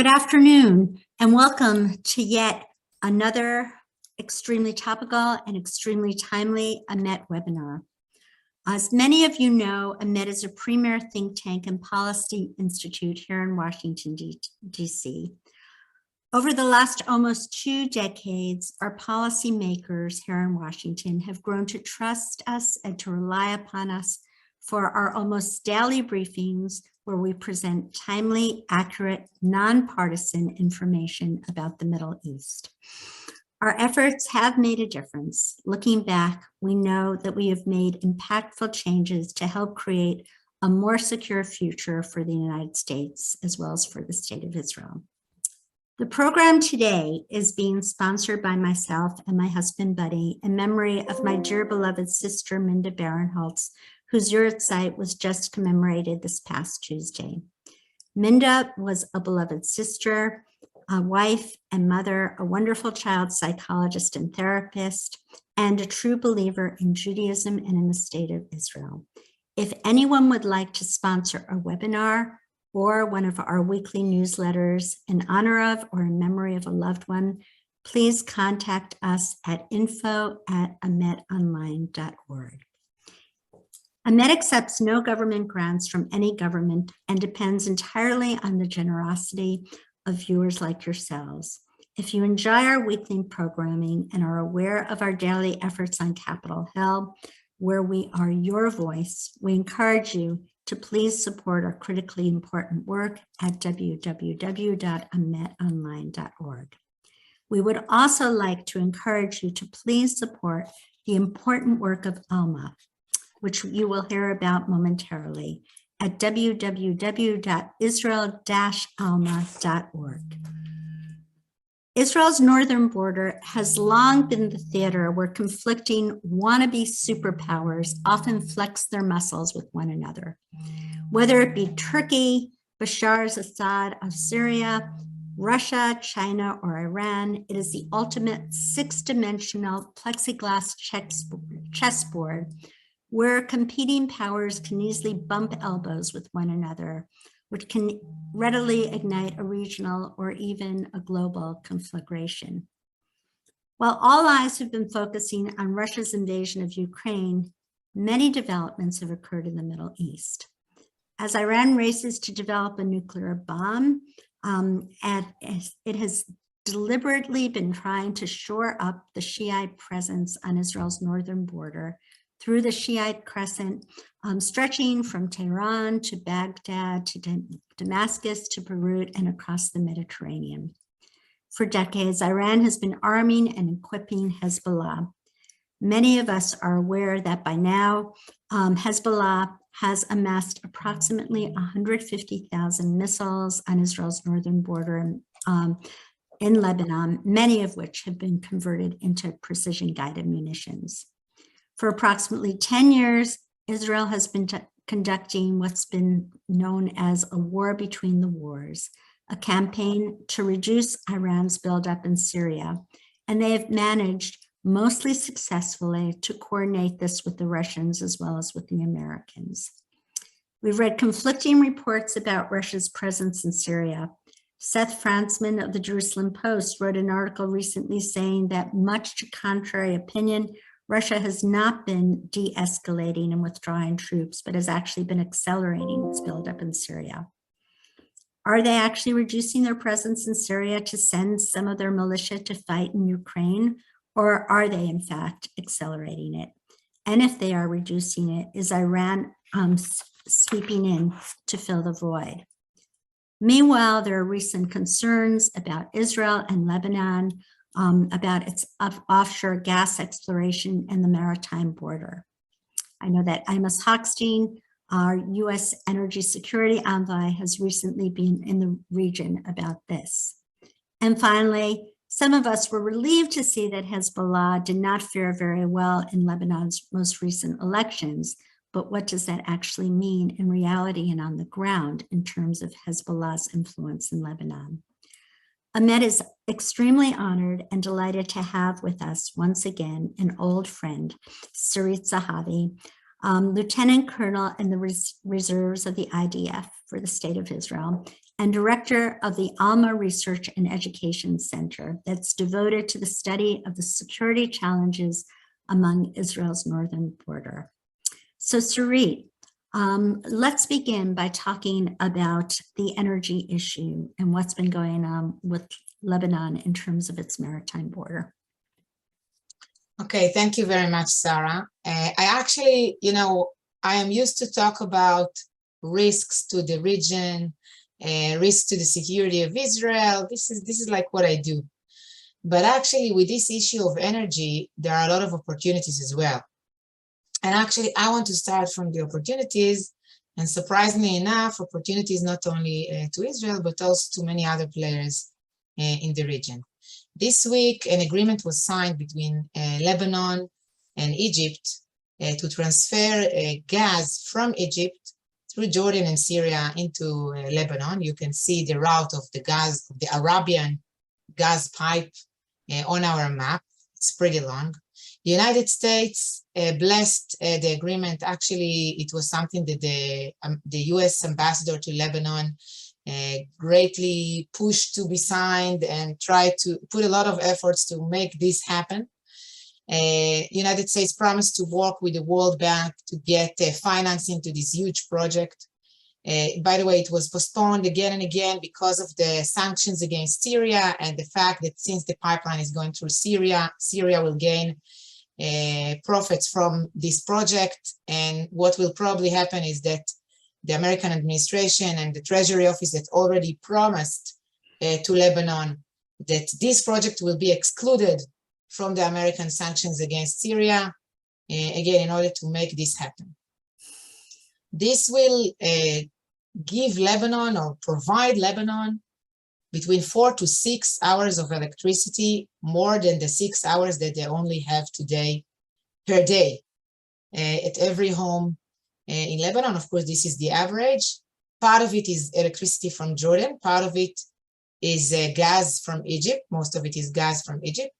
Good afternoon, and welcome to yet another extremely topical and extremely timely AMET webinar. As many of you know, AMET is a premier think tank and policy institute here in Washington, D.C. Over the last almost 2 decades, our policymakers here in Washington have grown to trust us and to rely upon us for our almost daily briefings, where we present timely, accurate, nonpartisan information about the Middle East. Our efforts have made a difference. Looking back, we know that we have made impactful changes to help create a more secure future for the United States, as well as for the State of Israel. The program today is being sponsored by myself and my husband, Buddy, in memory of my dear beloved sister, Minda Barinholtz, whose yahrzeit was just commemorated this past Tuesday. Minda was a beloved sister, a wife and mother, a wonderful child psychologist and therapist, and a true believer in Judaism and in the State of Israel. If anyone would like to sponsor a webinar or one of our weekly newsletters in honor of or in memory of a loved one, please contact us at info@ametonline.org. AMET accepts no government grants from any government and depends entirely on the generosity of viewers like yourselves. If you enjoy our weekly programming and are aware of our daily efforts on Capitol Hill, where we are your voice, we encourage you to please support our critically important work at www.ametonline.org. We would also like to encourage you to please support the important work of ALMA, which you will hear about momentarily, at www.israel-alma.org. Israel's northern border has long been the theater where conflicting wannabe superpowers often flex their muscles with one another. Whether it be Turkey, Bashar's Assad of Syria, Russia, China, or Iran, it is the ultimate 6-dimensional plexiglass chessboard where competing powers can easily bump elbows with one another, which can readily ignite a regional or even a global conflagration. While all eyes have been focusing on Russia's invasion of Ukraine, many developments have occurred in the Middle East. As Iran races to develop a nuclear bomb, it has deliberately been trying to shore up the Shiite presence on Israel's northern border through the Shiite crescent, stretching from Tehran to Baghdad to Damascus to Beirut and across the Mediterranean. For decades, Iran has been arming and equipping Hezbollah. Many of us are aware that by now, Hezbollah has amassed approximately 150,000 missiles on Israel's northern border in Lebanon, many of which have been converted into precision-guided munitions. For approximately 10 years, Israel has been conducting what's been known as a war between the wars, a campaign to reduce Iran's buildup in Syria. And they have managed, mostly successfully, to coordinate this with the Russians as well as with the Americans. We've read conflicting reports about Russia's presence in Syria. Seth Frantzman of the Jerusalem Post wrote an article recently saying that, much to contrary opinion, Russia has not been de-escalating and withdrawing troops, but has actually been accelerating its buildup in Syria. Are they actually reducing their presence in Syria to send some of their militia to fight in Ukraine, or are they in fact accelerating it? And if they are reducing it, is Iran sweeping in to fill the void? Meanwhile, there are recent concerns about Israel and Lebanon, about its offshore gas exploration and the maritime border. I know that Amos Hochstein, our US energy security envoy, has recently been in the region about this. And finally, some of us were relieved to see that Hezbollah did not fare very well in Lebanon's most recent elections, but what does that actually mean in reality and on the ground in terms of Hezbollah's influence in Lebanon? AMET is extremely honored and delighted to have with us once again an old friend, Sarit Zahavi, Lieutenant Colonel in the reserves of the IDF for the State of Israel, and director of the Alma Research and Education Center that's devoted to the study of the security challenges among Israel's northern border. So Sarit, let's begin by talking about the energy issue and what's been going on with Lebanon in terms of its maritime border. Okay, thank you very much, Sarah. I actually, I am used to talk about risks to the region, risks to the security of Israel. This is like what I do. But actually, with this issue of energy, there are a lot of opportunities as well. And actually, I want to start from the opportunities. And surprisingly enough, opportunities not only to Israel, but also to many other players in the region. This week, an agreement was signed between Lebanon and Egypt to transfer gas from Egypt through Jordan and Syria into Lebanon. You can see the route of the gas, the Arabian gas pipe on our map. It's pretty long. The United States blessed the agreement. Actually, it was something that the US ambassador to Lebanon greatly pushed to be signed and tried to put a lot of efforts to make this happen. United States promised to work with the World Bank to get financing to this huge project. By the way, it was postponed again and again because of the sanctions against Syria and the fact that since the pipeline is going through Syria, Syria will gain profits from this project. And what will probably happen is that the American administration and the Treasury Office that already promised to Lebanon that this project will be excluded from the American sanctions against Syria, again, in order to make this happen. This will give Lebanon or provide Lebanon between 4 to 6 hours of electricity, more than the 6 hours that they only have today per day at every home in Lebanon. Of course, this is the average. Part of it is electricity from Jordan. Part of it is gas from Egypt. Most of it is gas from Egypt.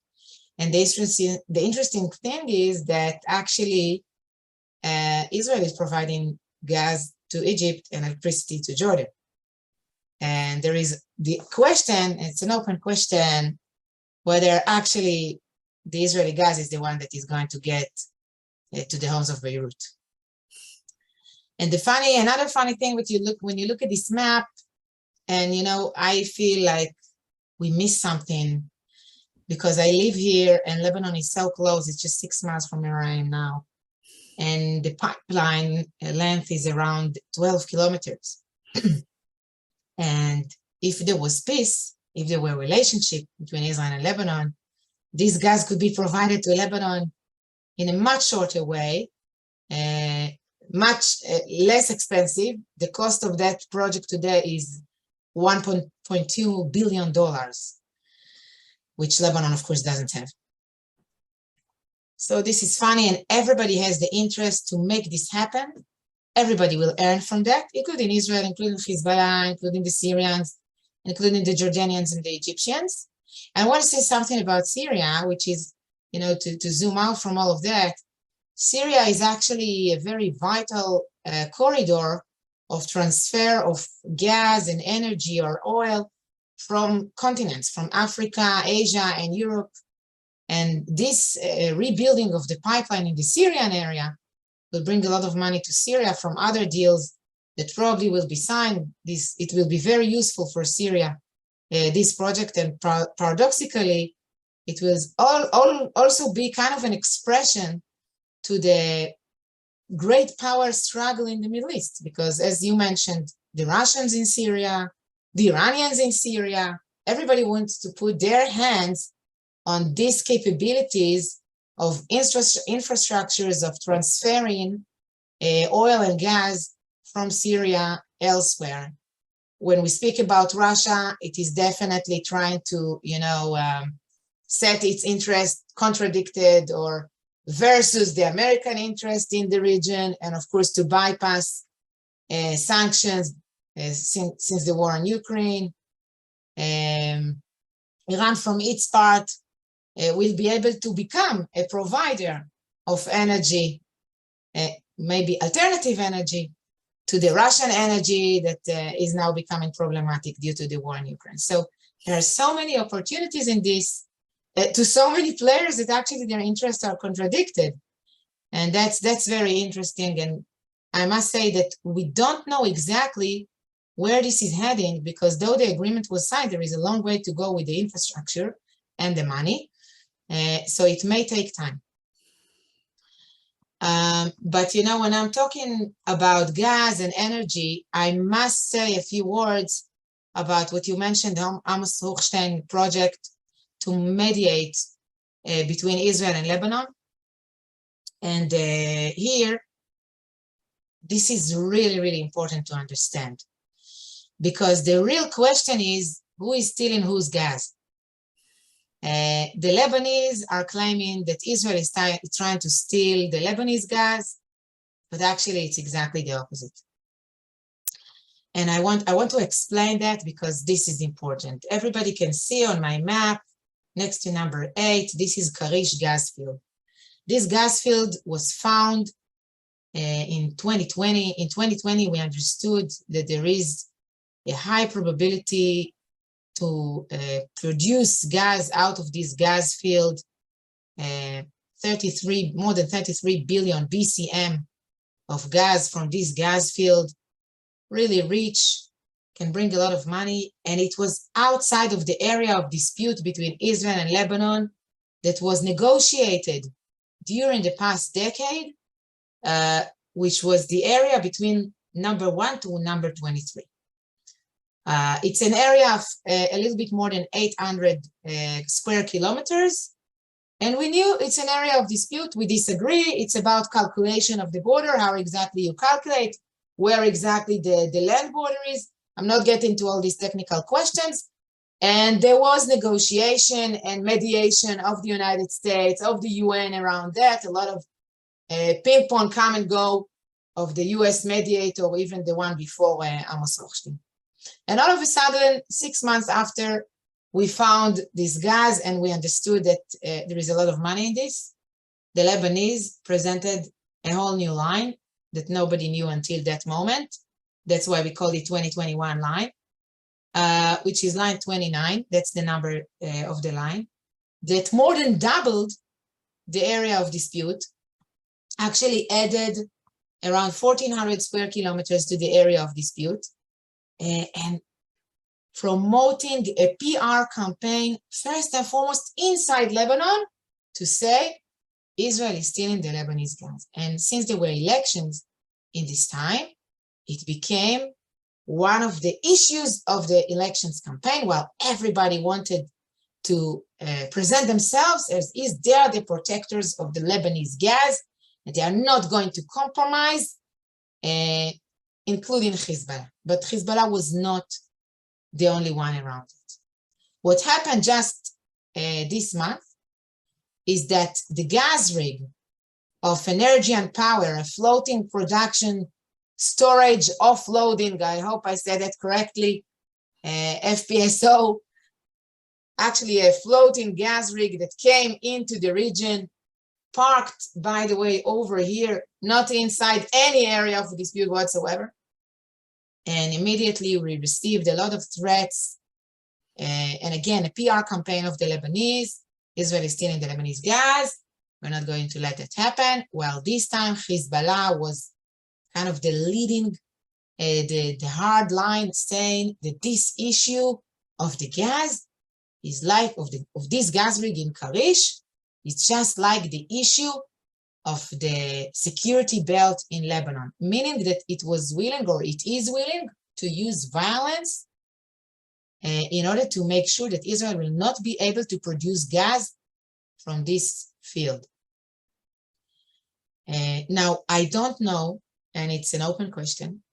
And the interesting thing is that actually Israel is providing gas to Egypt and electricity to Jordan. And there is the question, it's an open question, whether actually the Israeli gas is the one that is going to get to the homes of Beirut. And another funny thing when you look at this map, and I feel like we missed something because I live here and Lebanon is so close. It's just 6 miles from where I am now. And the pipeline length is around 12 kilometers. And if there was peace, if there were a relationship between Israel and Lebanon, this gas could be provided to Lebanon in a much shorter way, much less expensive. The cost of that project today is $1.2 billion, which Lebanon, of course, doesn't have. So this is funny, and everybody has the interest to make this happen. Everybody will earn from that, including Israel, including Hezbollah, including the Syrians, including the Jordanians and the Egyptians. And I want to say something about Syria, which is, to zoom out from all of that. Syria is actually a very vital corridor of transfer of gas and energy or oil from continents, from Africa, Asia, and Europe. And this rebuilding of the pipeline in the Syrian area will bring a lot of money to Syria from other deals that probably will be signed. It will be very useful for Syria, this project, and paradoxically, it will also be kind of an expression to the great power struggle in the Middle East, because as you mentioned, the Russians in Syria, the Iranians in Syria, everybody wants to put their hands on these capabilities of infrastructures of transferring oil and gas from Syria elsewhere. When we speak about Russia, it is definitely trying to, set its interest contradicted or versus the American interest in the region, and of course to bypass sanctions since the war in Ukraine. Iran, from its part, will be able to become a provider of energy, maybe alternative energy to the Russian energy that is now becoming problematic due to the war in Ukraine. So there are so many opportunities in this, to so many players that actually their interests are contradicted. And that's very interesting. And I must say that we don't know exactly where this is heading, because though the agreement was signed, there is a long way to go with the infrastructure and the money. So it may take time. But you know, when I'm talking about gas and energy, I must say a few words about what you mentioned, Amos Hochstein project to mediate between Israel and Lebanon. And here, this is really, really important to understand, because the real question is, who is stealing whose gas? The Lebanese are claiming that Israel is trying to steal the Lebanese gas, but actually it's exactly the opposite. And I want to explain that because this is important. Everybody can see on my map, next to number 8, this is Karish gas field. This gas field was found in 2020. In 2020, we understood that there is a high probability to produce gas out of this gas field, more than 33 billion BCM of gas from this gas field, really rich, can bring a lot of money. And it was outside of the area of dispute between Israel and Lebanon that was negotiated during the past decade, which was the area between number 1 to number 23. It's an area of a little bit more than 800 square kilometers. And we knew it's an area of dispute. We disagree. It's about calculation of the border, how exactly you calculate, where exactly the land border is. I'm not getting into all these technical questions. And there was negotiation and mediation of the United States, of the UN around that, a lot of ping pong come and go of the US mediator, or even the one before Amos Hochstein. And all of a sudden, 6 months after, we found this gas and we understood that there is a lot of money in this. The Lebanese presented a whole new line that nobody knew until that moment. That's why we call it 2021 line, which is line 29. That's the number of the line that more than doubled the area of dispute, actually added around 1,400 square kilometers to the area of dispute, and promoting a PR campaign, first and foremost inside Lebanon, to say Israel is stealing the Lebanese gas. And since there were elections in this time, it became one of the issues of the elections campaign, while everybody wanted to present themselves as they are the protectors of the Lebanese gas, and they are not going to compromise, including Hezbollah. But Hezbollah was not the only one around it. What happened just this month is that the gas rig of energy and power, a floating production, storage, offloading, I hope I said that correctly, FPSO, actually a floating gas rig that came into the region, parked, by the way, over here, not inside any area of dispute whatsoever. And immediately we received a lot of threats. And again, a PR campaign of the Lebanese. Israel is stealing the Lebanese gas. We're not going to let that happen. Well, this time Hezbollah was kind of the leading, the hard line, saying that this issue of the gas is like of this gas rig in Karish. It's just like the issue of the security belt in Lebanon, meaning that it was willing, or it is willing, to use violence in order to make sure that Israel will not be able to produce gas from this field. Now, I don't know, and it's an open question,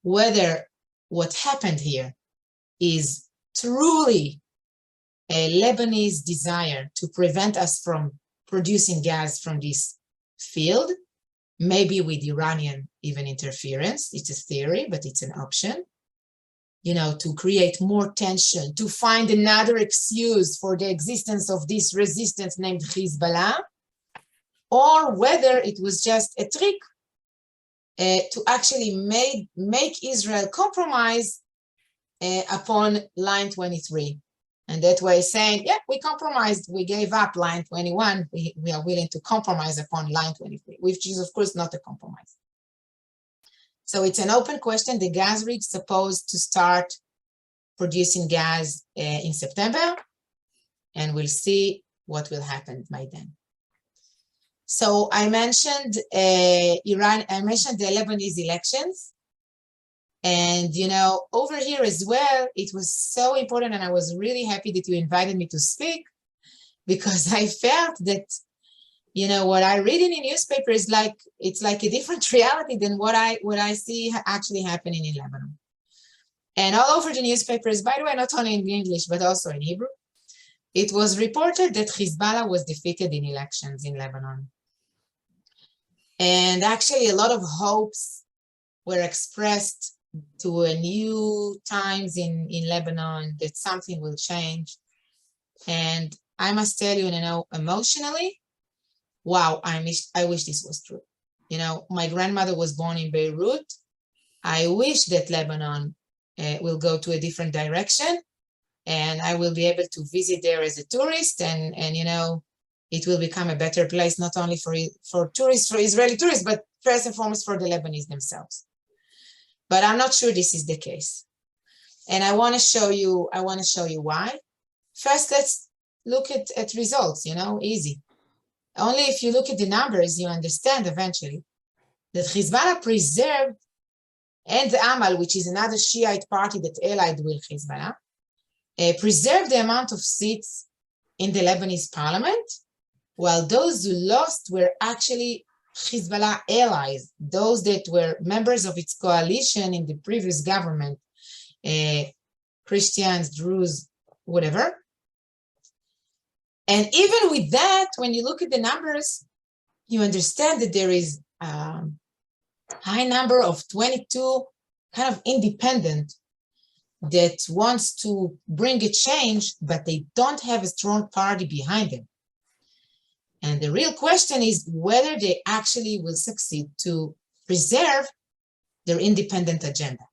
whether what happened here is truly a Lebanese desire to prevent us from producing gas from this field, maybe with Iranian even interference. It's a theory, but it's an option, you know, to create more tension, to find another excuse for the existence of this resistance named Hezbollah, or whether it was just a trick to actually make Israel compromise upon line 23. And that way saying, yeah, we compromised, we gave up line 21, we are willing to compromise upon line 23, which is of course not a compromise. So it's an open question. The gas rig is supposed to start producing gas in September, and we'll see what will happen by then. So I mentioned Iran, I mentioned the Lebanese elections. And, you know, over here as well, it was so important, and I was really happy that you invited me to speak, because I felt that, you know, what I read in the newspaper is like, it's like a different reality than what I see actually happening in Lebanon. And all over the newspapers, by the way, not only in English, but also in Hebrew, it was reported that Hezbollah was defeated in elections in Lebanon. And actually a lot of hopes were expressed to a new times in Lebanon, that something will change. And I must tell you, you know, emotionally, wow, I wish this was true. You know, my grandmother was born in Beirut. I wish that Lebanon will go to a different direction, and I will be able to visit there as a tourist, and you know, it will become a better place, not only for tourists, for Israeli tourists, but first and foremost for the Lebanese themselves. But I'm not sure this is the case. And I want to show you why. First, let's look at results, you know, easy. Only if you look at the numbers, you understand eventually that Hezbollah preserved, and the Amal, which is another Shiite party that allied with Hezbollah, preserved the amount of seats in the Lebanese parliament, while those who lost were actually Hezbollah allies, those that were members of its coalition in the previous government, Christians, Druze, whatever. And even with that, when you look at the numbers, you understand that there is a high number of 22 kind of independent that wants to bring a change, but they don't have a strong party behind them. And the real question is whether they actually will succeed to preserve their independent agenda,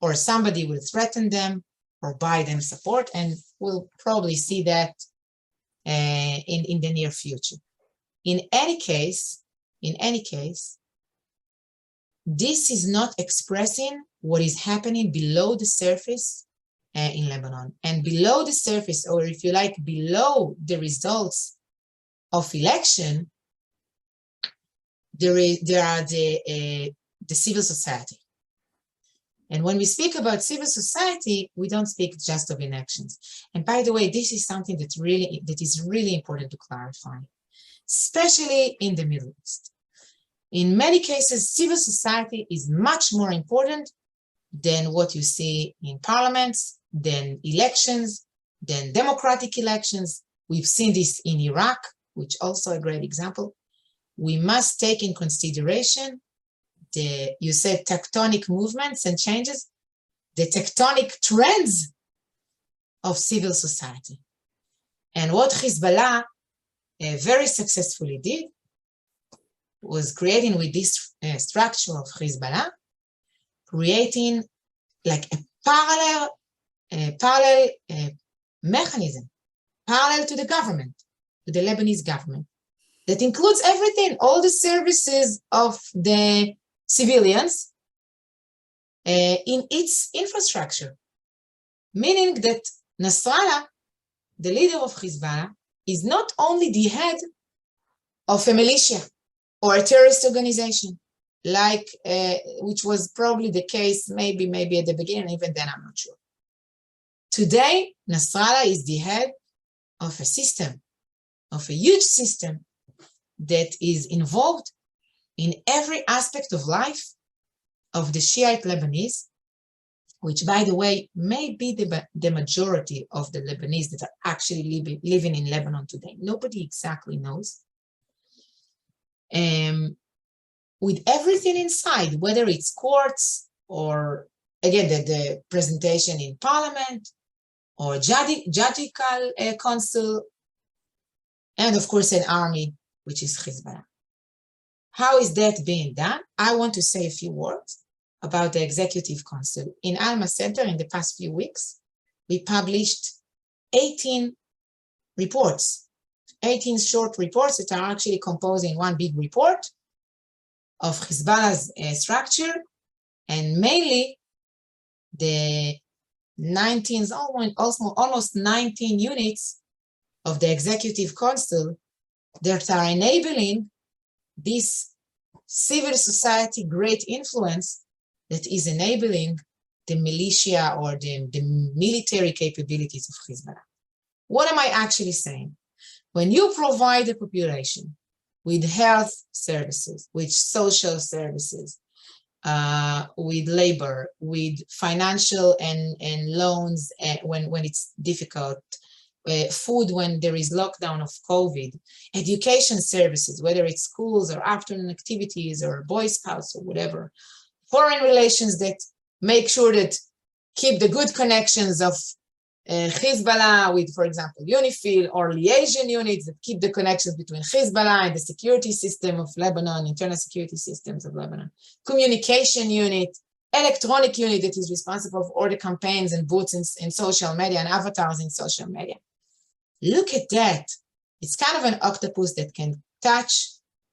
or somebody will threaten them or buy them support, and we'll probably see that in the near future. In any case, this is not expressing what is happening below the surface in Lebanon. And below the surface, or if you like, below the results of election, there are the civil society. And when we speak about civil society, we don't speak just of elections. And by the way, this is something that is really important to clarify, especially in the Middle East. In many cases, civil society is much more important than what you see in parliaments, than elections, than democratic elections. We've seen this in Iraq, which also a great example. We must take in consideration you said tectonic movements and changes, the tectonic trends of civil society. And what Hezbollah very successfully did was creating with this structure of Hezbollah, creating like a parallel mechanism, parallel to the government, to the Lebanese government, that includes everything, all the services of the civilians in its infrastructure, meaning that Nasrallah, the leader of Hezbollah, is not only the head of a militia or a terrorist organization, like which was probably the case maybe at the beginning, even then I'm not sure. Today, Nasrallah is the head of a system, of a huge system that is involved in every aspect of life of the Shiite Lebanese, which, by the way, may be the majority of the Lebanese that are actually living in Lebanon today. Nobody exactly knows. With everything inside, whether it's courts or, again, the presentation in parliament or judicial council, and of course an army, which is Hezbollah. How is that being done? I want to say a few words about the Executive Council. In Alma Center, in the past few weeks, we published 18 reports, 18 short reports that are actually composing one big report of Hezbollah's structure, and mainly the 19, almost 19 units of the Executive Council that are enabling this civil society great influence that is enabling the militia or the military capabilities of Hezbollah. What am I actually saying? When you provide the population with health services, with social services, with labor, with financial and loans when it's difficult, food when there is lockdown of COVID, education services, whether it's schools or afternoon activities or Boy Scouts or whatever, foreign relations that make sure that keep the good connections of Hezbollah with, for example, UNIFIL or liaison units that keep the connections between Hezbollah and the security system of Lebanon, internal security systems of Lebanon, communication unit, electronic unit that is responsible for all the campaigns and booths in social media and avatars in social media. Look at that. It's kind of an octopus that can touch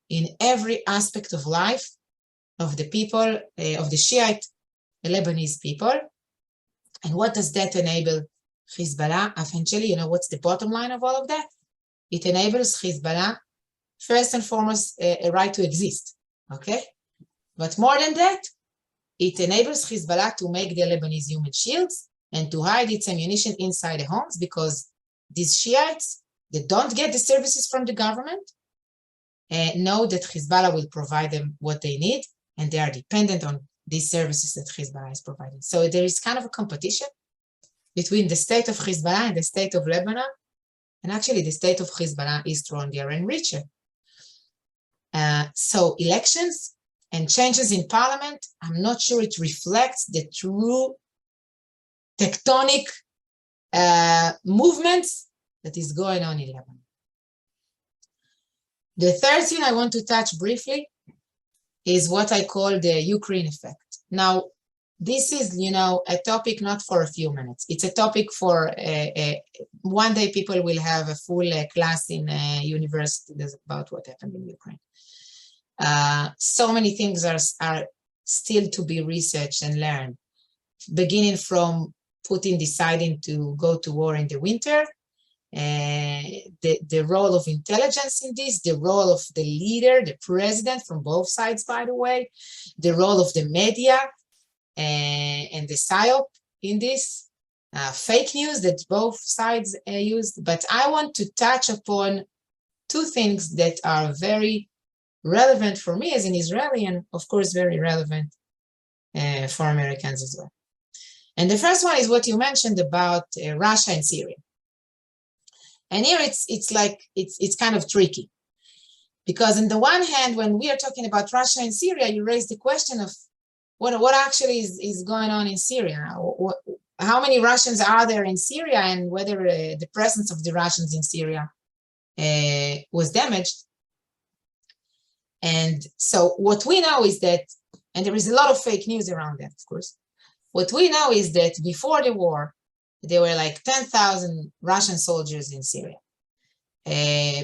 in every aspect of life of the people, of the Shiite Lebanese people. And what does that enable Hezbollah? Eventually, you know, what's the bottom line of all of that? It enables Hezbollah, first and foremost, a right to exist, okay? But more than that, it enables Hezbollah to make the Lebanese human shields and to hide its ammunition inside the homes, because these Shiites that don't get the services from the government know that Hezbollah will provide them what they need, and they are dependent on these services that Hezbollah is providing. So there is kind of a competition between the state of Hezbollah and the state of Lebanon, and actually the state of Hezbollah is stronger and richer. So elections and changes in parliament, I'm not sure it reflects the true tectonic movements that is going on in Lebanon. The third thing I want to touch briefly is what I call the Ukraine effect. Now, this is, you know, a topic not for a few minutes. It's a topic for one day people will have a full class in university about what happened in Ukraine. So many things are still to be researched and learned, beginning from Putin deciding to go to war in the winter, the role of intelligence in this, the role of the leader, the president from both sides, by the way, the role of the media and the PSYOP in this, fake news that both sides used. But I want to touch upon two things that are very relevant for me as an Israeli, and of course very relevant for Americans as well. And the first one is what you mentioned about Russia and Syria. And here it's kind of tricky, because on the one hand, when we are talking about Russia and Syria, you raise the question of what actually is going on in Syria. How many Russians are there in Syria, and whether the presence of the Russians in Syria was damaged. And so what we know is that, and there is a lot of fake news around that, of course. What we know is that before the war, there were like 10,000 Russian soldiers in Syria,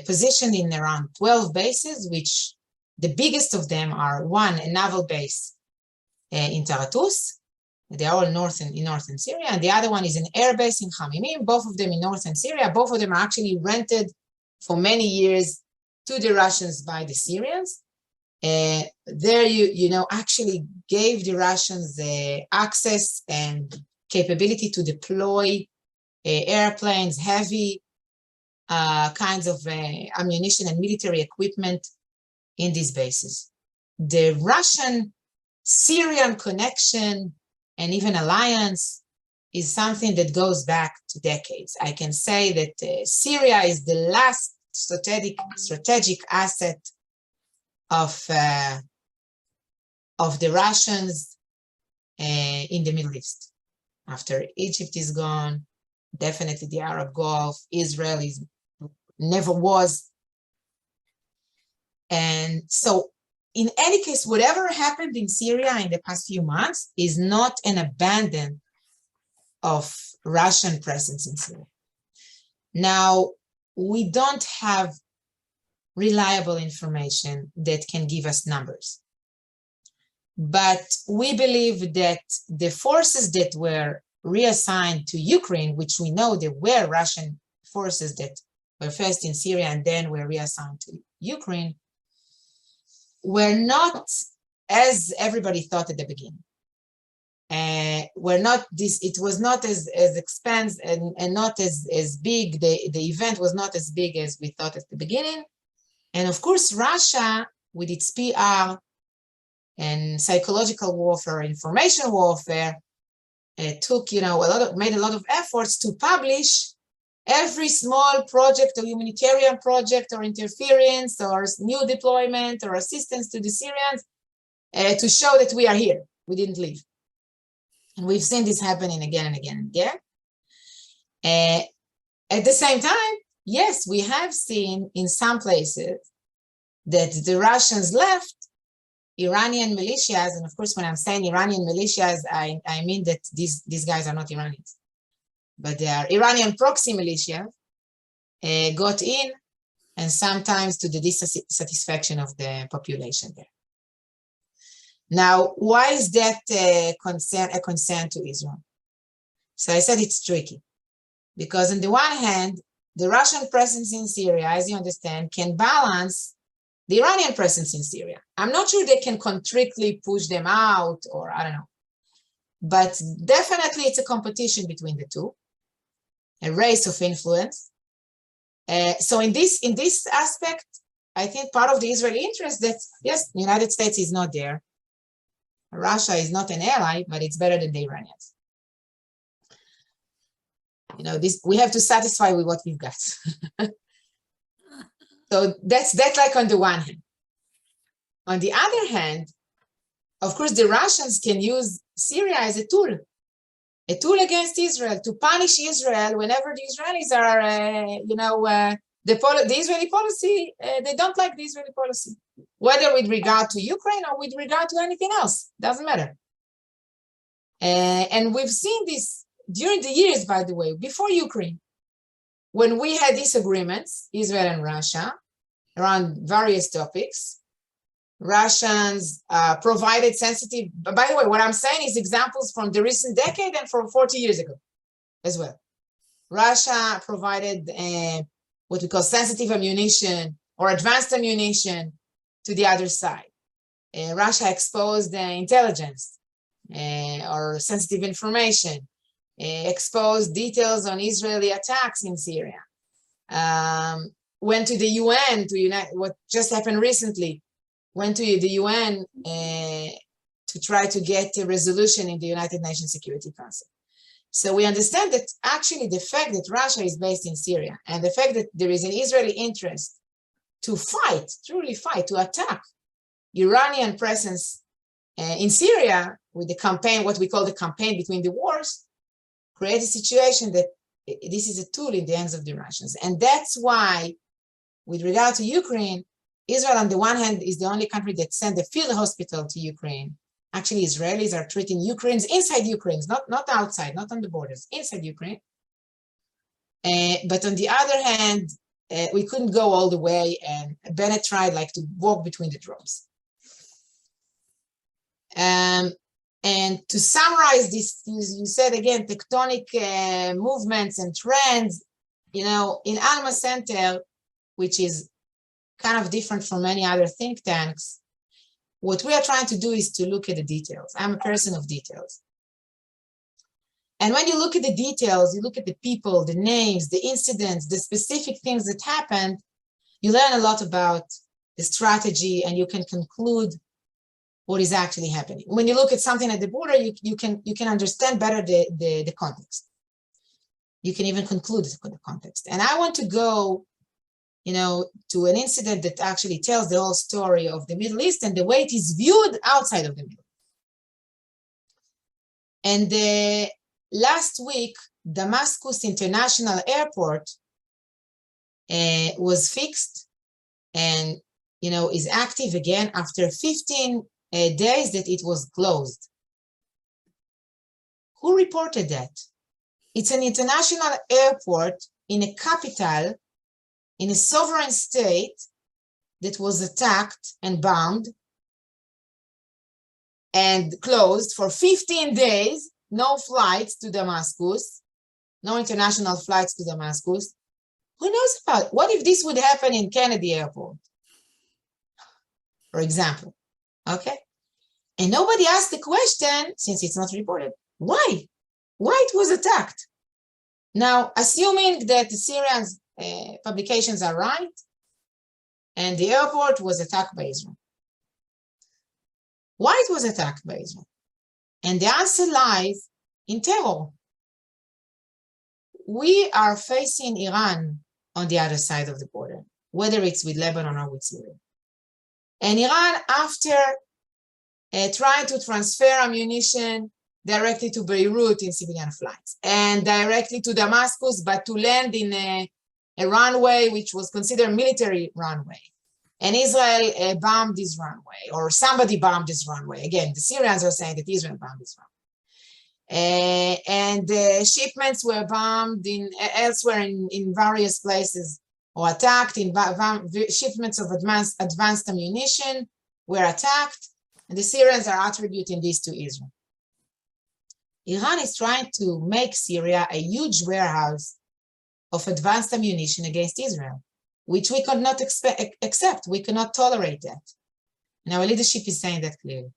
positioned in around 12 bases, which the biggest of them are one, a naval base in Tartus. They are all in northern Syria, and the other one is an air base in Khamimim, both of them in northern Syria. Both of them are actually rented for many years to the Russians by the Syrians. There you know, actually gave the Russians access and capability to deploy airplanes, heavy kinds of ammunition and military equipment in these bases. The Russian-Syrian connection and even alliance is something that goes back to decades. I can say that Syria is the last strategic asset of the Russians in the Middle East. After Egypt is gone, definitely the Arab Gulf, Israel never was. And so in any case, whatever happened in Syria in the past few months is not an abandon of Russian presence in Syria. Now, we don't have reliable information that can give us numbers. But we believe that the forces that were reassigned to Ukraine, which we know there were Russian forces that were first in Syria and then were reassigned to Ukraine, were not as everybody thought at the beginning. It was not as expensive and not as big. The event was not as big as we thought at the beginning. And of course, Russia, with its PR and psychological warfare, information warfare, made a lot of efforts to publish every small project or humanitarian project or interference or new deployment or assistance to the Syrians to show that we are here. We didn't leave. And we've seen this happening again and again and again. At the same time, yes, we have seen in some places that the Russians left Iranian militias, and of course, when I'm saying Iranian militias, I mean that these guys are not Iranians, but they are Iranian proxy militias, got in, and sometimes to the dissatisfaction of the population there. Now, why is that a concern to Israel? So I said it's tricky, because on the one hand, the Russian presence in Syria, as you understand, can balance the Iranian presence in Syria. I'm not sure they can concretely push them out, or I don't know. But definitely it's a competition between the two, a race of influence. So in this aspect, I think part of the Israeli interest that, yes, the United States is not there. Russia is not an ally, but it's better than the Iranians. We have to satisfy with what we've got. So that's like on the one hand. On the other hand, of course, the Russians can use Syria as a tool against Israel, to punish Israel whenever the Israelis are, the Israeli policy, they don't like the Israeli policy, whether with regard to Ukraine or with regard to anything else, doesn't matter. And we've seen this during the years, by the way, before Ukraine, when we had disagreements, Israel and Russia, around various topics. Russians provided sensitive, by the way, what I'm saying is examples from the recent decade and from 40 years ago as well. Russia provided what we call sensitive ammunition or advanced ammunition to the other side. Russia exposed intelligence or sensitive information, exposed details on Israeli attacks in Syria, went to the UN to unite, what just happened recently, went to the UN to try to get a resolution in the United Nations Security Council. So we understand that actually the fact that Russia is based in Syria and the fact that there is an Israeli interest to fight, truly fight, to attack Iranian presence in Syria with the campaign, what we call the campaign between the wars, creates a situation that this is a tool in the hands of the Russians. And that's why, with regard to Ukraine, Israel on the one hand is the only country that sent a field hospital to Ukraine. Actually, Israelis are treating Ukrainians inside Ukraine, not outside, not on the borders, inside Ukraine. But on the other hand, we couldn't go all the way, and Bennett tried to walk between the drops. And to summarize this, you said again, tectonic movements and trends, in Alma Center, which is kind of different from many other think tanks, what we are trying to do is to look at the details. I'm a person of details. And when you look at the details, you look at the people, the names, the incidents, the specific things that happened, you learn a lot about the strategy, and you can conclude what is actually happening. When you look at something at the border, you can understand better the context. You can even conclude the context. And I want to go to an incident that actually tells the whole story of the Middle East and the way it is viewed outside of the Middle East. And last week, Damascus International Airport was fixed, and is active again after 15 days that it was closed. Who reported that? It's an international airport in a capital, in a sovereign state that was attacked and bombed and closed for 15 days, no flights to Damascus, no international flights to Damascus. Who knows about it? What if this would happen in Kennedy Airport, for example? Okay. And nobody asked the question, since it's not reported, why? Why it was attacked? Now, assuming that the Syrian publications are right, and the airport was attacked by Israel. Why it was attacked by Israel? And the answer lies in terror. We are facing Iran on the other side of the border, whether it's with Lebanon or with Syria. And Iran, after trying to transfer ammunition directly to Beirut in civilian flights and directly to Damascus, but to land in a runway which was considered military runway. And Israel bombed this runway, or somebody bombed this runway. Again, the Syrians are saying that Israel bombed this runway. And shipments were bombed elsewhere in various places, or attacked. Shipments of advanced ammunition were attacked, and the Syrians are attributing this to Israel. Iran is trying to make Syria a huge warehouse of advanced ammunition against Israel, which we could not accept. We cannot tolerate that. And our leadership is saying that clearly.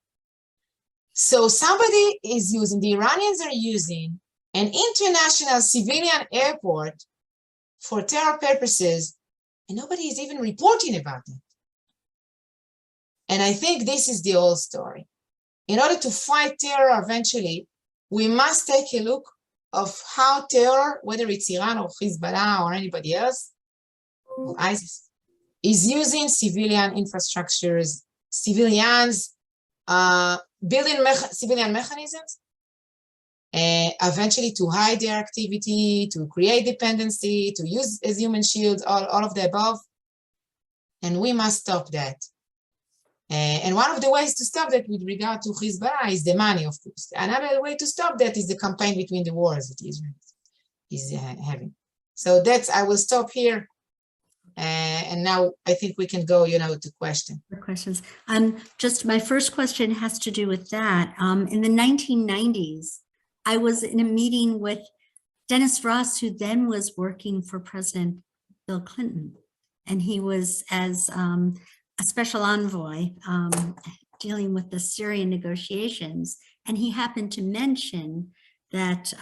So somebody is using, the Iranians are using an international civilian airport for terror purposes, and nobody is even reporting about it. And I think this is the whole story. In order to fight terror eventually, we must take a look of how terror, whether it's Iran or Hezbollah or anybody else, or ISIS, is using civilian infrastructures, civilians, building civilian mechanisms, eventually to hide their activity, to create dependency, to use as human shields, all of the above. And we must stop that. And one of the ways to stop that with regard to Hezbollah is the money, of course. Another way to stop that is the campaign between the wars that Israel is having. So that's, I will stop here. And now I think we can go, to questions. Questions. Just my first question has to do with that. In the 1990s, I was in a meeting with Dennis Ross, who then was working for President Bill Clinton. And he was as a special envoy dealing with the Syrian negotiations. And he happened to mention that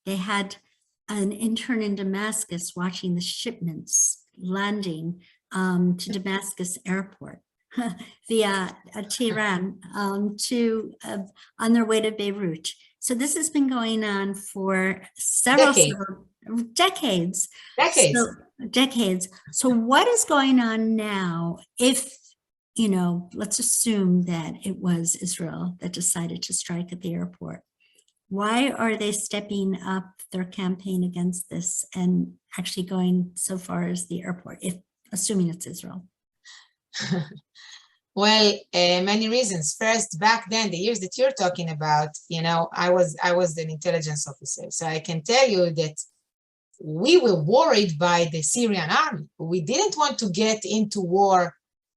they had an intern in Damascus watching the shipments landing to Damascus airport via Tehran on their way to Beirut. So this has been going on for several decades. Decades. So what is going on now if, let's assume that it was Israel that decided to strike at the airport? Why are they stepping up their campaign against this and actually going so far as the airport, if assuming it's Israel? Well, many reasons. First, back then, the years that you're talking about, I was an intelligence officer. So I can tell you that we were worried by the Syrian army. We didn't want to get into war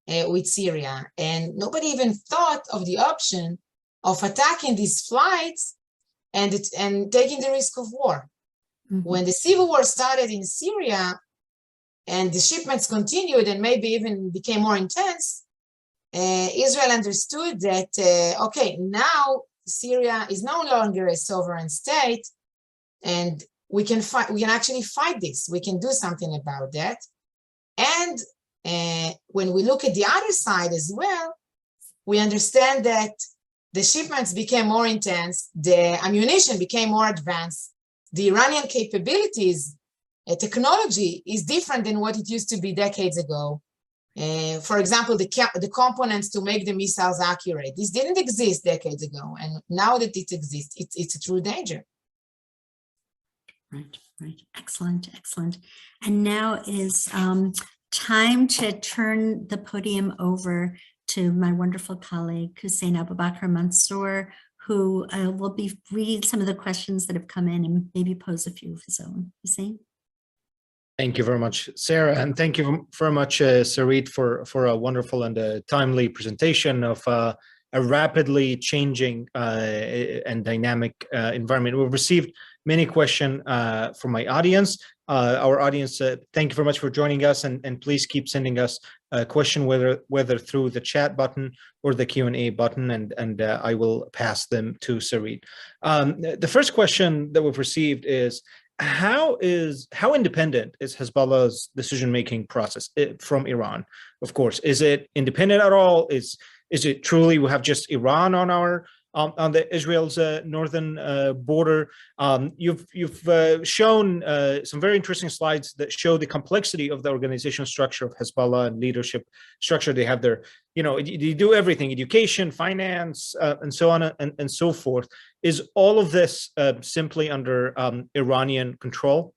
with Syria. And nobody even thought of the option of attacking these flights and taking the risk of war. Mm-hmm. When the civil war started in Syria and the shipments continued and maybe even became more intense, Israel understood that, okay, now Syria is no longer a sovereign state, and we can actually fight this. We can do something about that. And when we look at the other side as well, we understand that the shipments became more intense, the ammunition became more advanced, the Iranian capabilities, technology is different than what it used to be decades ago. For example, the components to make the missiles accurate. This didn't exist decades ago, and now that it exists, it's a true danger. Right. Excellent. And now is time to turn the podium over to my wonderful colleague, Hussein Abubakar Mansour, who will be reading some of the questions that have come in and maybe pose a few of his own. Hussein? Thank you very much, Sarah, and thank you very much, Sarit, for a wonderful and timely presentation of a rapidly changing and dynamic environment. We've received many questions from my audience. Our audience, thank you very much for joining us, and please keep sending us a question, whether through the chat button or the Q&A button, and I will pass them to Sarit. The first question that we've received is, how independent is Hezbollah's decision-making process from Iran? Of course, is it independent at all? Is it truly we have just Iran on our on the Israel's northern border? You've shown some very interesting slides that show the complexity of the organizational structure of Hezbollah and leadership structure. They have their, they do everything: education, finance, and so on and so forth. Is all of this simply under Iranian control?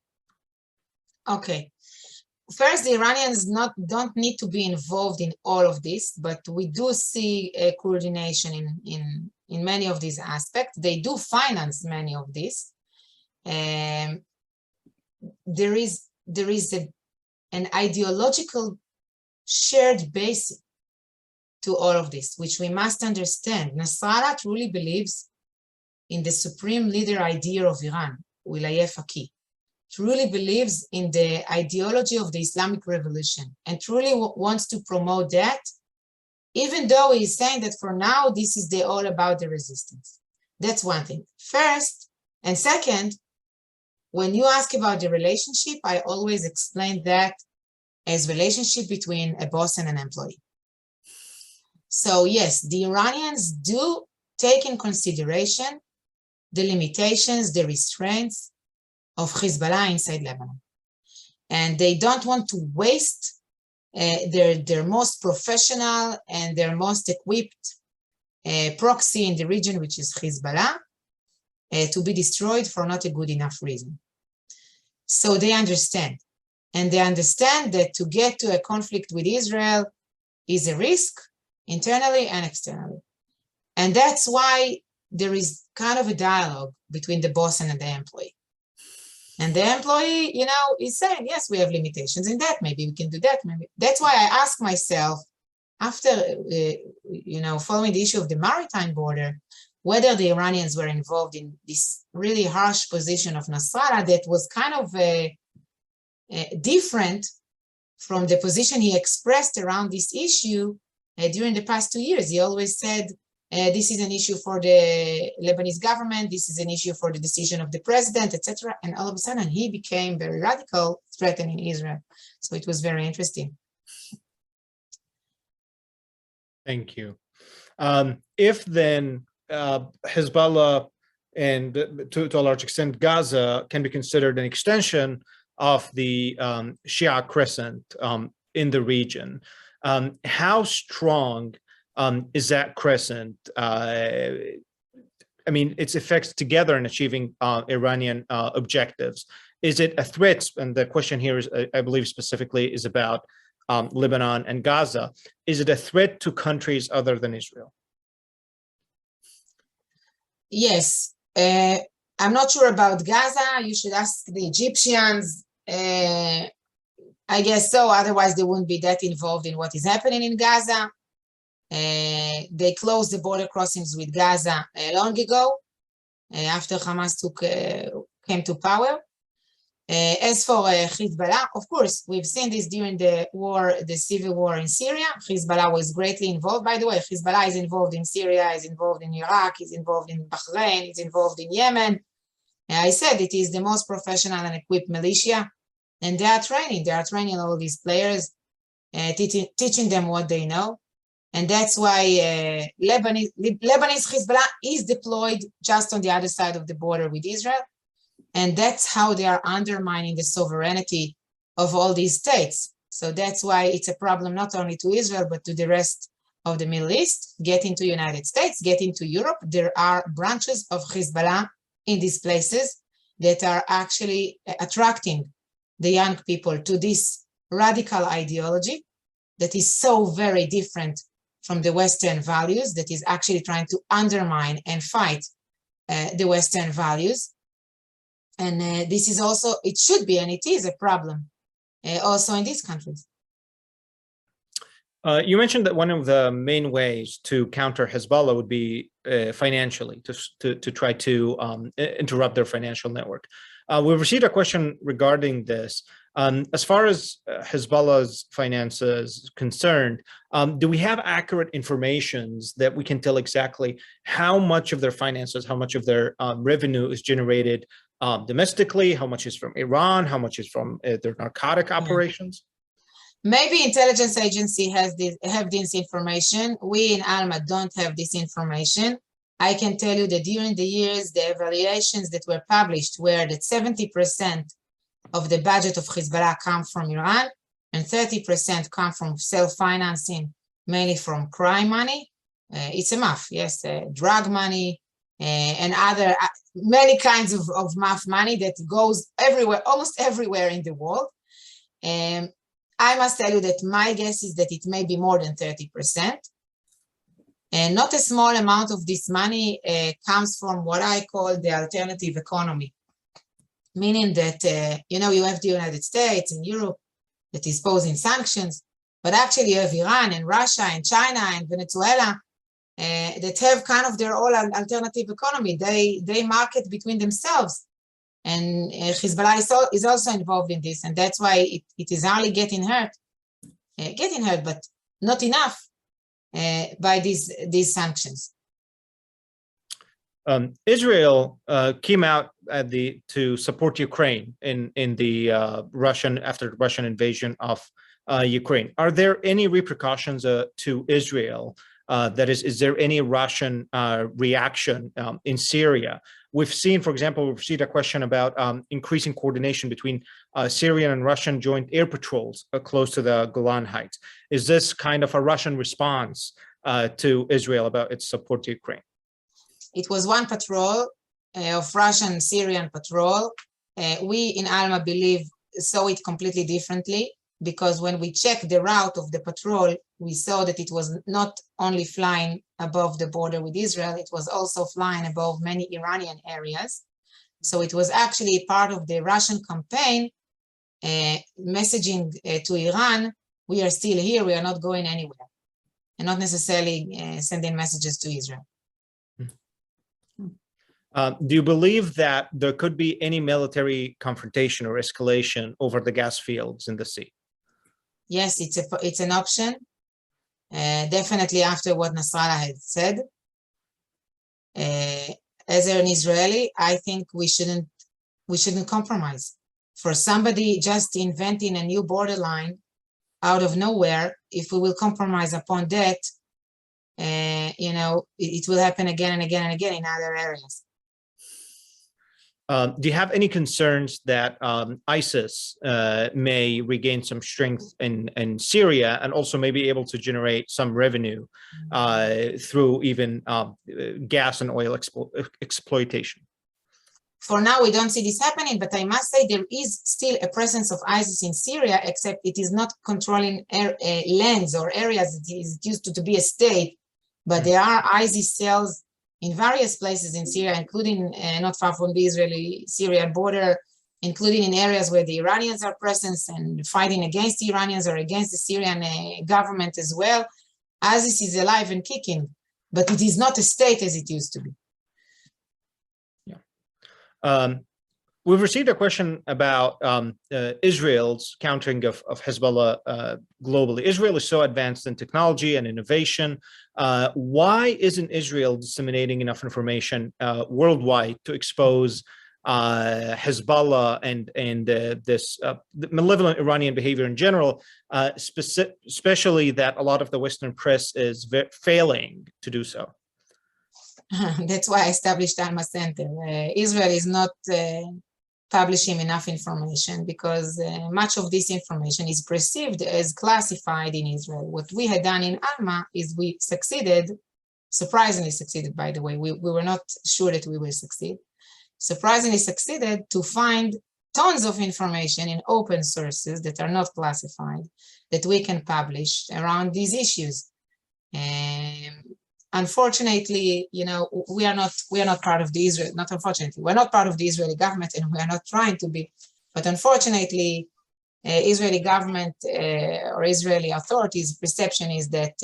Okay. First, the Iranians don't need to be involved in all of this, but we do see a coordination in many of these aspects. They do finance many of this. There is an ideological shared basis to all of this, which we must understand. Nasrallah truly believes in the supreme leader idea of Iran, Wilayeh Faqih, truly believes in the ideology of the Islamic Revolution, and truly wants to promote that, even though he's saying that for now, this is all about the resistance. That's one thing. First, and second, when you ask about the relationship, I always explain that as relationship between a boss and an employee. So yes, the Iranians do take in consideration the limitations, the restraints of Hezbollah inside Lebanon. And they don't want to waste their most professional and their most equipped proxy in the region, which is Hezbollah, to be destroyed for not a good enough reason. So they understand. And they understand that to get to a conflict with Israel is a risk, internally and externally. And that's why there is kind of a dialogue between the boss and the employee. And the employee, is saying, yes, we have limitations in that. Maybe we can do that. Maybe. That's why I ask myself, after, following the issue of the maritime border, whether the Iranians were involved in this really harsh position of Nasrallah that was kind of different from the position he expressed around this issue during the past 2 years. He always said, this is an issue for the Lebanese government, this is an issue for the decision of the president, etc. And all of a sudden, he became very radical, threatening Israel. So it was very interesting. Thank you. If then Hezbollah and to a large extent Gaza can be considered an extension of the Shia crescent in the region, how strong is that crescent? Its effects together in achieving Iranian objectives. Is it a threat? And the question here is, I believe specifically, is about Lebanon and Gaza. Is it a threat to countries other than Israel? Yes. I'm not sure about Gaza. You should ask the Egyptians. I guess so. Otherwise, they wouldn't be that involved in what is happening in Gaza. They closed the border crossings with Gaza long ago, after Hamas came to power. As for Hezbollah, of course, we've seen this during the civil war in Syria. Hezbollah was greatly involved. By the way, Hezbollah is involved in Syria, is involved in Iraq, is involved in Bahrain, is involved in Yemen. I said it is the most professional and equipped militia, and they are training all these players, teaching them what they know. And that's why Lebanese Hezbollah is deployed just on the other side of the border with Israel. And that's how they are undermining the sovereignty of all these states. So that's why it's a problem not only to Israel, but to the rest of the Middle East, get into the United States, get into Europe. There are branches of Hezbollah in these places that are actually attracting the young people to this radical ideology that is so very different from the Western values, that is actually trying to undermine and fight the Western values. And this is also, it should be, and it is a problem also in these countries. You mentioned that one of the main ways to counter Hezbollah would be financially, to try to interrupt their financial network. We've received a question regarding this. As far as Hezbollah's finances concerned, do we have accurate information that we can tell exactly how much of their finances, how much of their revenue is generated domestically, how much is from Iran, how much is from their narcotic operations? Maybe intelligence agency have this information. We in Alma don't have this information. I can tell you that during the years, the evaluations that were published were that 70% of the budget of Hezbollah come from Iran and 30% come from self-financing, mainly from crime money. It's a maf, yes, drug money and other many kinds of maf money that goes everywhere, almost everywhere in the world. I must tell you that my guess is that it may be more than 30%. And not a small amount of this money comes from what I call the alternative economy, meaning that, you know, you have the United States and Europe that is posing sanctions, but actually you have Iran and Russia and China and Venezuela that have kind of their own alternative economy. They market between themselves. And Hezbollah is also involved in this, and that's why it is only getting hurt, but not enough by these sanctions. Israel came out to support Ukraine in the after the Russian invasion of Ukraine. Are there any repercussions to Israel? That is there any Russian reaction in Syria? We've seen, for example, we've received a question about increasing coordination between Syrian and Russian joint air patrols close to the Golan Heights. Is this kind of a Russian response to Israel about its support to Ukraine? It was one patrol of Russian Syrian patrol. We in Alma saw it completely differently, because when we checked the route of the patrol, we saw that it was not only flying above the border with Israel, it was also flying above many Iranian areas. So it was actually part of the Russian campaign messaging to Iran, we are still here, we are not going anywhere, and not necessarily sending messages to Israel. Do you believe that there could be any military confrontation or escalation over the gas fields in the sea? Yes, it's an option. Definitely after what Nasrallah had said. As an Israeli, I think we shouldn't compromise. For somebody just inventing a new borderline out of nowhere, if we will compromise upon that, you know, it will happen again and again and again in other areas. Do you have any concerns that ISIS may regain some strength in Syria and also may be able to generate some revenue through even gas and oil exploitation? For now, we don't see this happening, but I must say there is still a presence of ISIS in Syria, except it is not controlling lands or areas. It used to be a state, but there are ISIS cells in various places in Syria, including not far from the Israeli-Syrian border, including in areas where the Iranians are present and fighting against the Iranians or against the Syrian government as well. ISIS is alive and kicking, but it is not a state as it used to be. Yeah. We've received a question about Israel's countering of Hezbollah globally. Israel is so advanced in technology and innovation. Why isn't Israel disseminating enough information worldwide to expose Hezbollah and this malevolent Iranian behavior in general, especially that a lot of the Western press is failing to do so? That's why I established Alma Center. Israel is not publishing enough information because much of this information is perceived as classified in Israel. What we had done in Alma is we succeeded, surprisingly succeeded, by the way. We were not sure that we will succeed. Surprisingly succeeded to find tons of information in open sources that are not classified that we can publish around these issues. Unfortunately, you know, we are not part of the Israel, not unfortunately, we're not part of the Israeli government, and we are not trying to be, but unfortunately, Israeli government or Israeli authorities' perception is that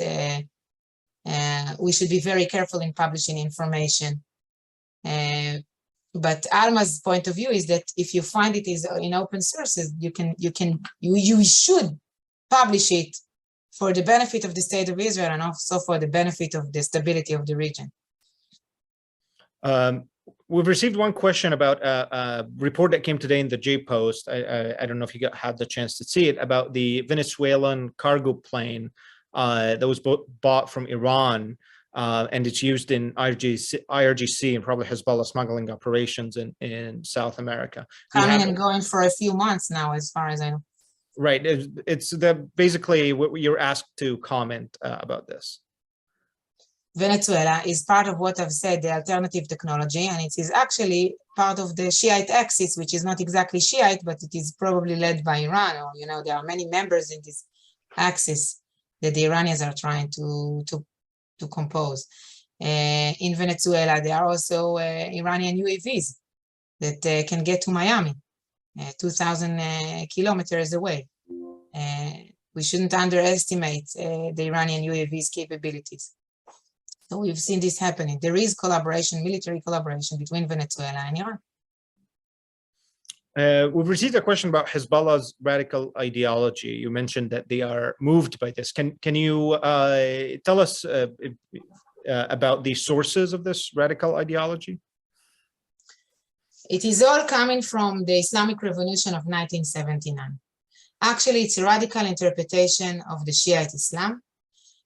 we should be very careful in publishing information. But Alma's point of view is that if you find it is in open sources, you should publish it for the benefit of the state of Israel and also for the benefit of the stability of the region. We've received one question about a report that came today in the J Post. I don't know if you had the chance to see it, about the Venezuelan cargo plane that was bought from Iran, and it's used in IRGC and probably Hezbollah smuggling operations in South America. Coming and going for a few months now, as far as I know. Right. It's basically what you're asked to comment about this. Venezuela is part of what I've said, the alternative technology, and it is actually part of the Shiite axis, which is not exactly Shiite, but it is probably led by Iran, or, you know, there are many members in this axis that the Iranians are trying to compose. In Venezuela, there are also Iranian UAVs that can get to Miami, 2,000 kilometers away. We shouldn't underestimate the Iranian UAVs capabilities. So we've seen this happening. There is collaboration, military collaboration between Venezuela and Iran. We've received a question about Hezbollah's radical ideology. You mentioned that they are moved by this. Can you tell us about the sources of this radical ideology? It is all coming from the Islamic Revolution of 1979. Actually, it's a radical interpretation of the Shiite Islam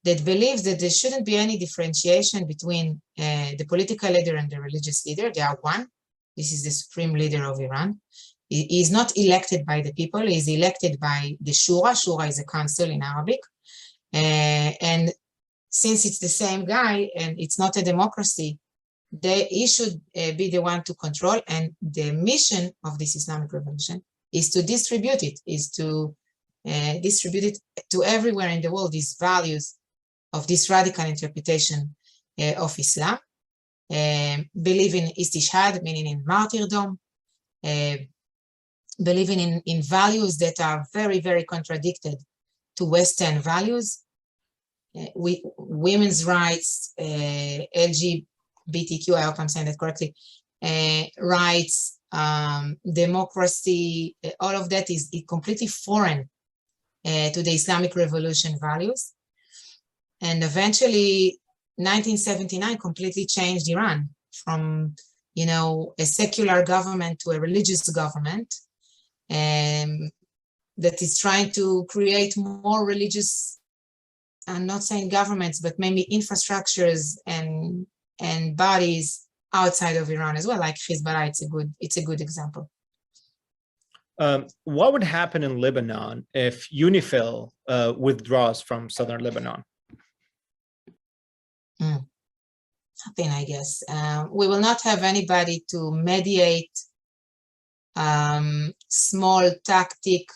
that believes that there shouldn't be any differentiation between the political leader and the religious leader. They are one. This is the supreme leader of Iran. He is not elected by the people. He is elected by the Shura. Shura is a council in Arabic. And since it's the same guy and it's not a democracy, he should be the one to control. And the mission of this Islamic revolution is to distribute it, distribute it to everywhere in the world, these values of this radical interpretation of Islam. Believe in istishhad, meaning in martyrdom, believing in values that are very, very contradicted to Western values. Women's rights, LGBTQ, I hope I'm saying that correctly, rights, democracy, all of that is completely foreign to the Islamic Revolution values. And eventually, 1979 completely changed Iran from, you know, a secular government to a religious government, that is trying to create more religious, I'm not saying governments, but maybe infrastructures and bodies outside of Iran as well, like Hezbollah. It's a good example. What would happen in Lebanon if UNIFIL withdraws from southern Lebanon? Nothing, I guess. We will not have anybody to mediate small tactic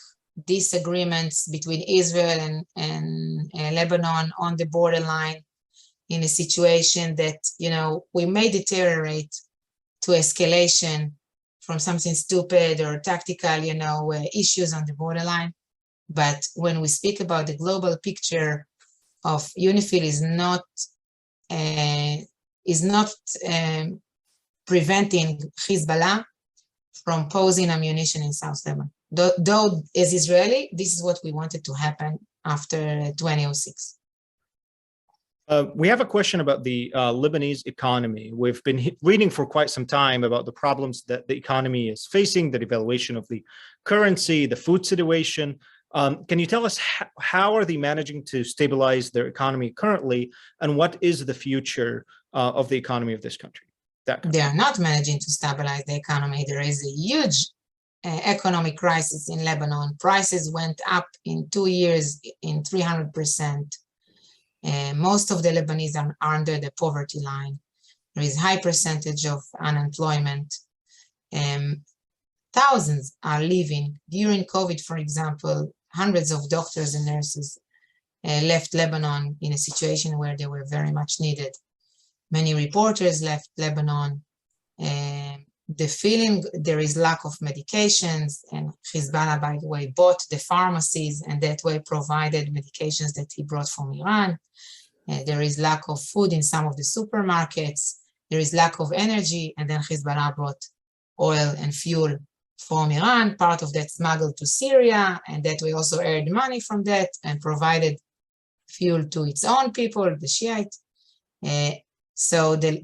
disagreements between Israel and Lebanon on the borderline in a situation that, you know, we may deteriorate to escalation from something stupid or tactical, you know, issues on the borderline. But when we speak about the global picture of UNIFIL is not preventing Hezbollah from posing ammunition in South Lebanon. Though as Israeli, this is what we wanted to happen after 2006. We have a question about the Lebanese economy. We've been reading for quite some time about the problems that the economy is facing, the devaluation of the currency, the food situation. Can you tell us how are they managing to stabilize their economy currently, and what is the future of the economy of this country? They are not managing to stabilize the economy. There is a huge economic crisis in Lebanon. Prices went up in 2 years in 300%. Most of the Lebanese are under the poverty line. There is a high percentage of unemployment. thousands are leaving. During COVID, for example, hundreds of doctors and nurses left Lebanon in a situation where they were very much needed. Many reporters left Lebanon. The feeling there is lack of medications, and Hezbollah, by the way, bought the pharmacies and that way provided medications that he brought from Iran. There is lack of food in some of the supermarkets. There is lack of energy, and then Hezbollah brought oil and fuel from Iran, part of that smuggled to Syria, and that way also earned money from that and provided fuel to its own people, the Shiite. So the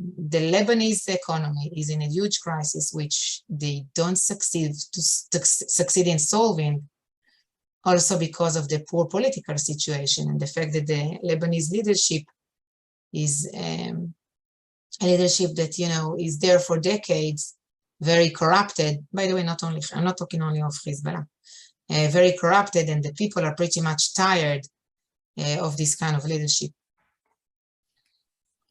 Lebanese economy is in a huge crisis, which they don't succeed in solving, also because of the poor political situation and the fact that the Lebanese leadership is a leadership that, you know, is there for decades, very corrupted. By the way, I'm not talking only of Hezbollah, very corrupted, and the people are pretty much tired of this kind of leadership.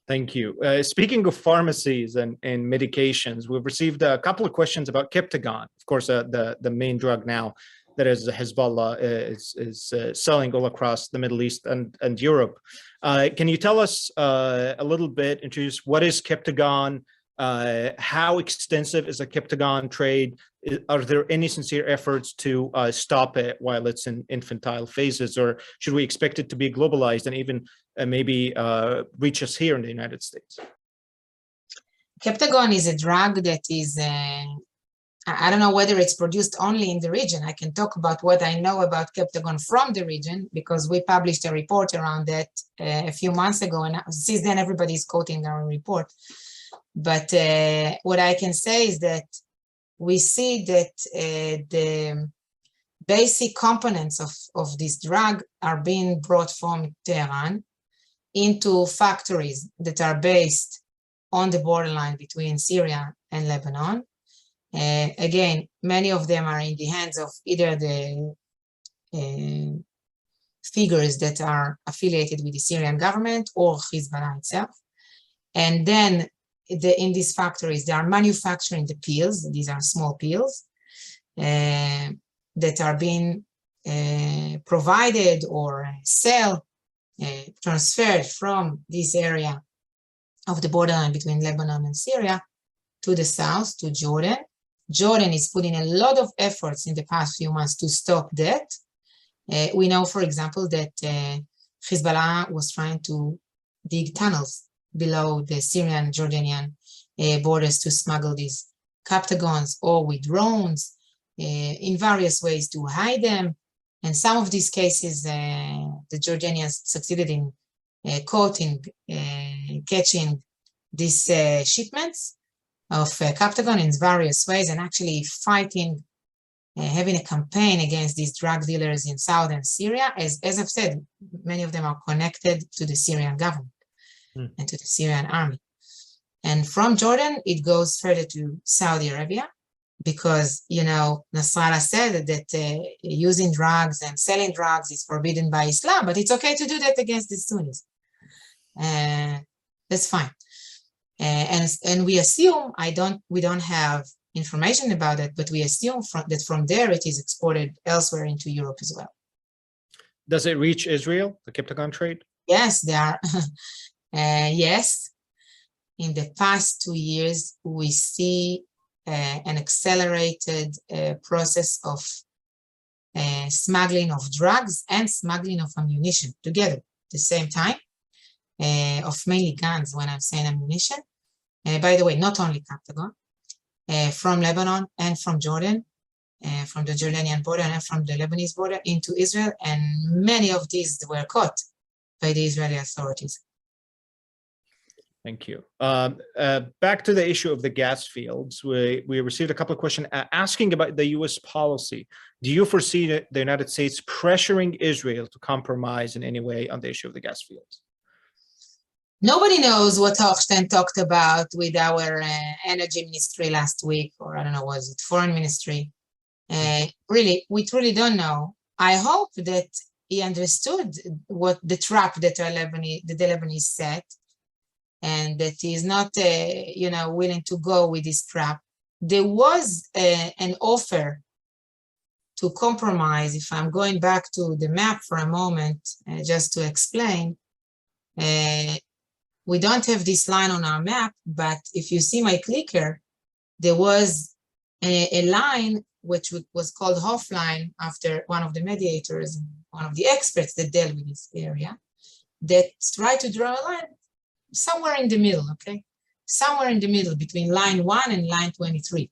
Thank you. Speaking of pharmacies and medications, we've received a couple of questions about Captagon, of course, the main drug now that is Hezbollah is selling all across the Middle East and Europe. Can you tell us a little bit, introduce what is Captagon, how extensive is the Captagon trade? Are there any sincere efforts to stop it while it's in infantile phases, or should we expect it to be globalized and even maybe reach us here in the United States? Captagon is a drug that is, I don't know whether it's produced only in the region. I can talk about what I know about Captagon from the region, because we published a report around that a few months ago, and since then everybody's quoting our report. But what I can say is that we see that the basic components of this drug are being brought from Tehran into factories that are based on the borderline between Syria and Lebanon. Again, many of them are in the hands of either the figures that are affiliated with the Syrian government or Hezbollah itself. And then in these factories, they are manufacturing the pills. These are small pills that are being provided or transferred from this area of the borderline between Lebanon and Syria to the south, to Jordan. Jordan is putting a lot of efforts in the past few months to stop that. We know, for example, that Hezbollah was trying to dig tunnels below the Syrian-Jordanian borders to smuggle these Captagons, or with drones in various ways to hide them. And some of these cases, the Jordanians succeeded in catching these shipments of Captagon in various ways, and actually fighting, having a campaign against these drug dealers in southern Syria. As I've said, many of them are connected to the Syrian government and to the Syrian army. And from Jordan, it goes further to Saudi Arabia, because, you know, Nasrallah said that using drugs and selling drugs is forbidden by Islam, but it's okay to do that against the Sunnis. That's fine. And we assume, we don't have information about it, but we assume that from there it is exported elsewhere into Europe as well. Does it reach Israel, the Captagon trade? Yes, they are. Yes. In the past 2 years, we see an accelerated process of smuggling of drugs and smuggling of ammunition together at the same time, of mainly guns when I'm saying ammunition. By the way, not only Captagon, from Lebanon and from Jordan, from the Jordanian border and from the Lebanese border into Israel, and many of these were caught by the Israeli authorities. Thank you. Back to the issue of the gas fields, we received a couple of questions asking about the US policy. Do you foresee the United States pressuring Israel to compromise in any way on the issue of the gas fields? Nobody knows what Hochstein talked about with our energy ministry last week, or I don't know, was it foreign ministry? Really, we truly don't know. I hope that he understood what the trap that the Lebanese set, and that he is not, willing to go with this trap. there was an offer to compromise. If I'm going back to the map for a moment, just to explain, we don't have this line on our map, but if you see my clicker, there was a line which was called Hof line after one of the mediators, one of the experts that dealt with this area, that tried to draw a line somewhere in the middle, okay? Somewhere in the middle between line 1 and line 23.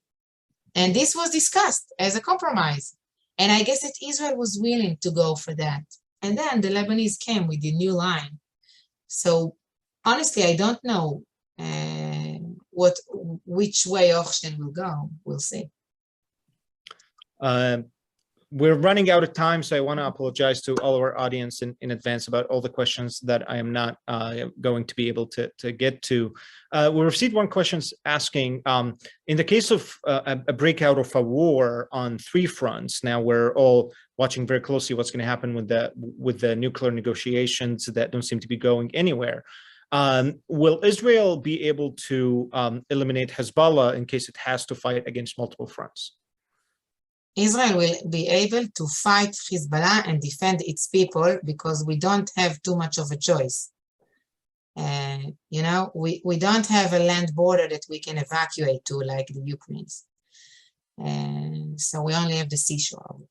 And this was discussed as a compromise. And I guess that Israel was willing to go for that. And then the Lebanese came with the new line. So honestly, I don't know which way Ochshen will go. We'll see. We're running out of time, so I want to apologize to all of our audience in advance about all the questions that I am not going to be able to get to. We received one question asking, in the case of a breakout of a war on 3 fronts, now we're all watching very closely what's going to happen with the nuclear negotiations that don't seem to be going anywhere. Will Israel be able to eliminate Hezbollah in case it has to fight against multiple fronts? Israel will be able to fight Hezbollah and defend its people because we don't have too much of a choice. You know, we don't have a land border that we can evacuate to like the Ukrainians. So we only have the seashore.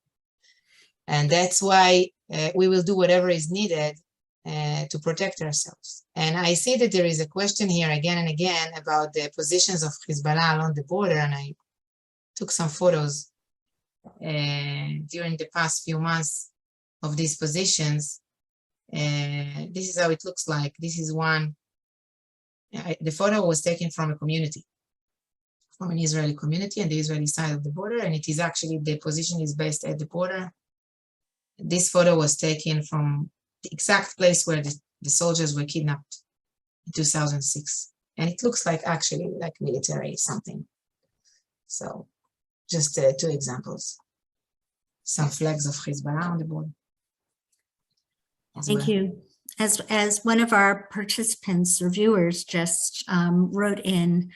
And that's why we will do whatever is needed to protect ourselves. And I see that there is a question here again and again about the positions of Hezbollah along the border, and I took some photos during the past few months of these positions. This is how it looks like. This is one. The photo was taken from a community, from an Israeli community on the Israeli side of the border, and it is actually, the position is based at the border. This photo was taken from the exact place where the soldiers were kidnapped in 2006. And it looks like actually like military something. So just 2 examples. Some flags of Hezbollah on the border. Thank you. As one of our participants or viewers just wrote in,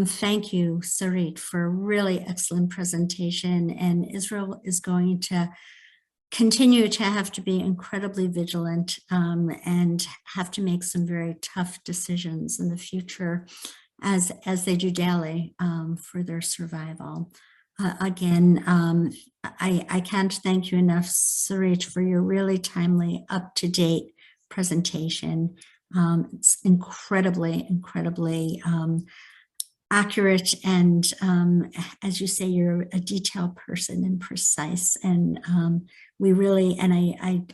thank you, Sarit, for a really excellent presentation. And Israel is going to continue to have to be incredibly vigilant and have to make some very tough decisions in the future as they do daily for their survival. Again, I can't thank you enough, Sarit, for your really timely, up-to-date presentation. It's incredibly accurate, and as you say, you're a detailed person and precise, and we really, and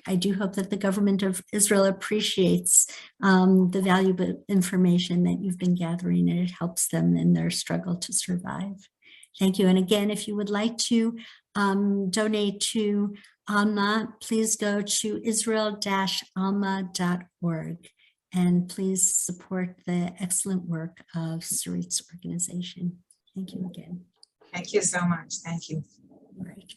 I do hope that the government of Israel appreciates the valuable information that you've been gathering, and it helps them in their struggle to survive. Thank you. And again, if you would like to donate to Alma, please go to israel-alma.org. And please support the excellent work of Sarit's organization. Thank you again. Thank you so much. Thank you. All right.